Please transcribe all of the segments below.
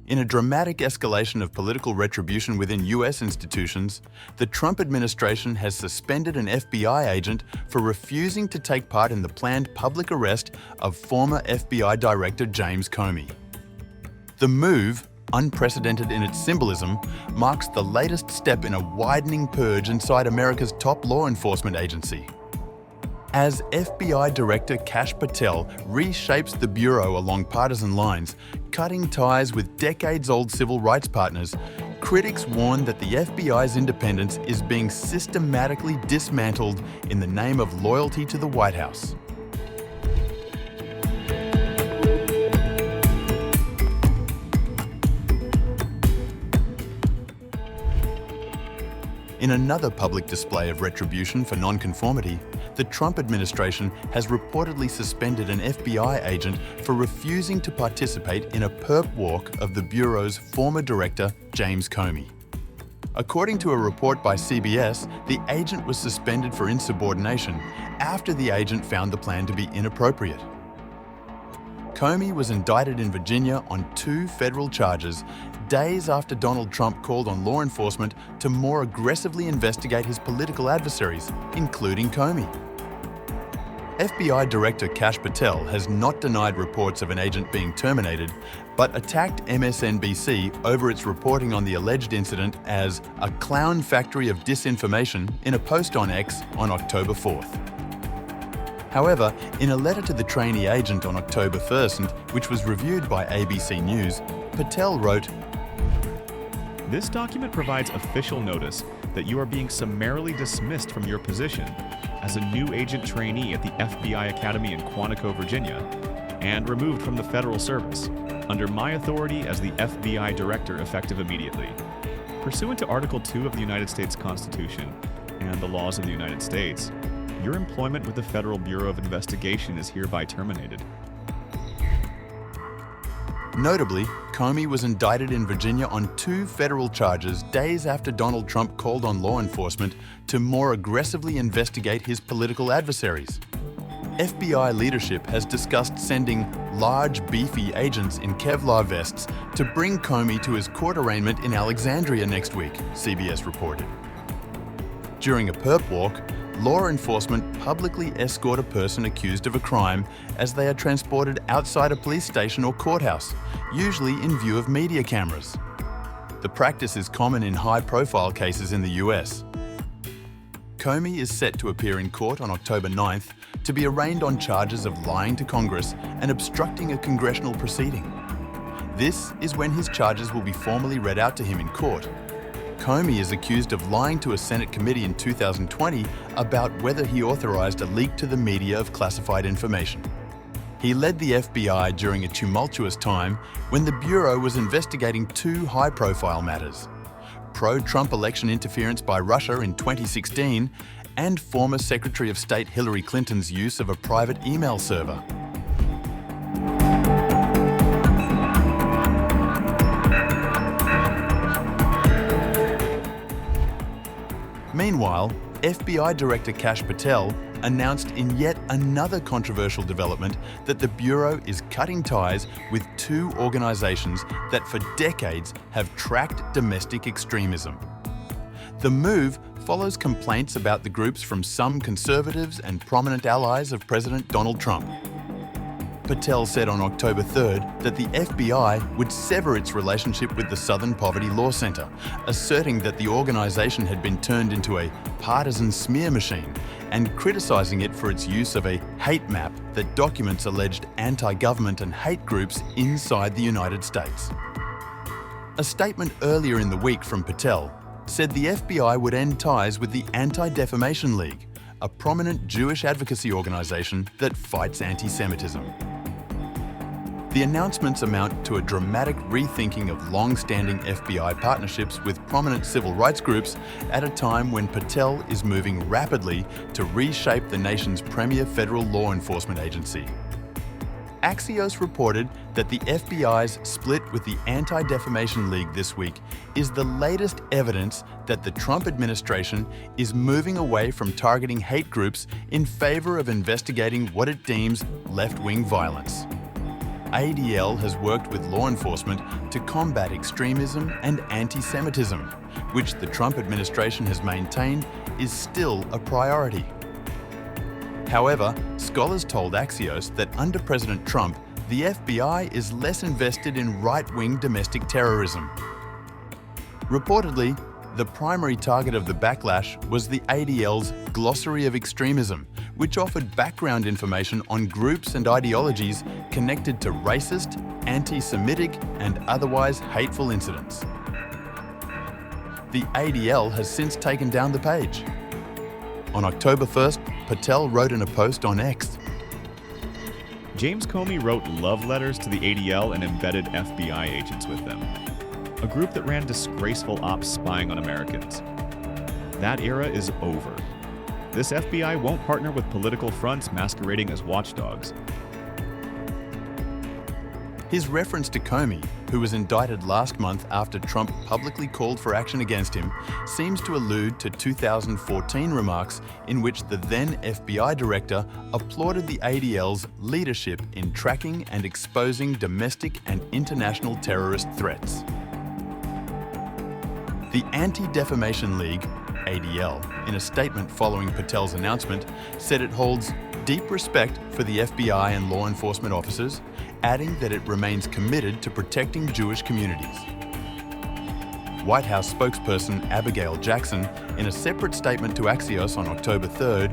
In a dramatic escalation of political retribution within US institutions, the Trump administration has suspended an FBI agent for refusing to take part in the planned public arrest of former FBI Director James Comey. The move, unprecedented in its symbolism, marks the latest step in a widening purge inside America's top law enforcement agency. As FBI Director Kash Patel reshapes the Bureau along partisan lines, cutting ties with decades-old civil rights partners, critics warn that the FBI's independence is being systematically dismantled in the name of loyalty to the White House. In another public display of retribution for nonconformity, the Trump administration has reportedly suspended an FBI agent for refusing to participate in a perp walk of the Bureau's former director, James Comey. According to a report by CBS, the agent was suspended for insubordination after the agent found the plan to be inappropriate. Comey was indicted in Virginia on 2 federal charges days after Donald Trump called on law enforcement to more aggressively investigate his political adversaries, including Comey. FBI Director Kash Patel has not denied reports of an agent being terminated, but attacked MSNBC over its reporting on the alleged incident as a clown factory of disinformation in a post on X on October 4th. However, in a letter to the trainee agent on October 1st, which was reviewed by ABC News, Patel wrote, "This document provides official notice that you are being summarily dismissed from your position as a new agent trainee at the FBI Academy in Quantico, Virginia, and removed from the federal service, under my authority as the FBI Director effective immediately. Pursuant to Article 2 of the United States Constitution and the laws of the United States, your employment with the Federal Bureau of Investigation is hereby terminated." Notably, Comey was indicted in Virginia on 2 federal charges days after Donald Trump called on law enforcement to more aggressively investigate his political adversaries. FBI leadership has discussed sending large, beefy agents in Kevlar vests to bring Comey to his court arraignment in Alexandria next week, CBS reported. During a perp walk, law enforcement publicly escort a person accused of a crime as they are transported outside a police station or courthouse, usually in view of media cameras. The practice is common in high-profile cases in the US. Comey is set to appear in court on October 9th to be arraigned on charges of lying to Congress and obstructing a congressional proceeding. This is when his charges will be formally read out to him in court. Comey is accused of lying to a Senate committee in 2020 about whether he authorized a leak to the media of classified information. He led the FBI during a tumultuous time when the Bureau was investigating 2 high-profile matters: pro-Trump election interference by Russia in 2016 and former Secretary of State Hillary Clinton's use of a private email server. Meanwhile, FBI Director Kash Patel announced in yet another controversial development that the Bureau is cutting ties with 2 organizations that for decades have tracked domestic extremism. The move follows complaints about the groups from some conservatives and prominent allies of President Donald Trump. Patel said on October 3rd that the FBI would sever its relationship with the Southern Poverty Law Center, asserting that the organization had been turned into a partisan smear machine and criticizing it for its use of a hate map that documents alleged anti-government and hate groups inside the United States. A statement earlier in the week from Patel said the FBI would end ties with the Anti-Defamation League, a prominent Jewish advocacy organization that fights anti-Semitism. The announcements amount to a dramatic rethinking of long-standing FBI partnerships with prominent civil rights groups at a time when Patel is moving rapidly to reshape the nation's premier federal law enforcement agency. Axios reported that the FBI's split with the Anti-Defamation League this week is the latest evidence that the Trump administration is moving away from targeting hate groups in favor of investigating what it deems left-wing violence. ADL has worked with law enforcement to combat extremism and anti-Semitism, which the Trump administration has maintained is still a priority. However, scholars told Axios that under President Trump, the FBI is less invested in right-wing domestic terrorism. Reportedly, the primary target of the backlash was the ADL's Glossary of Extremism, which offered background information on groups and ideologies connected to racist, anti-Semitic, and otherwise hateful incidents. The ADL has since taken down the page. On October 1st, Patel wrote in a post on X, James Comey wrote love letters to the ADL and embedded FBI agents with them, a group that ran disgraceful ops spying on Americans. That era is over. This FBI won't partner with political fronts masquerading as watchdogs. His reference to Comey, who was indicted last month after Trump publicly called for action against him, seems to allude to 2014 remarks in which the then FBI director applauded the ADL's leadership in tracking and exposing domestic and international terrorist threats. The Anti-Defamation League, ADL, in a statement following Patel's announcement, said it holds deep respect for the FBI and law enforcement officers, adding that it remains committed to protecting Jewish communities. White House spokesperson Abigail Jackson, in a separate statement to Axios on October 3rd,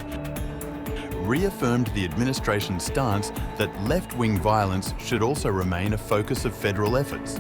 reaffirmed the administration's stance that left-wing violence should also remain a focus of federal efforts.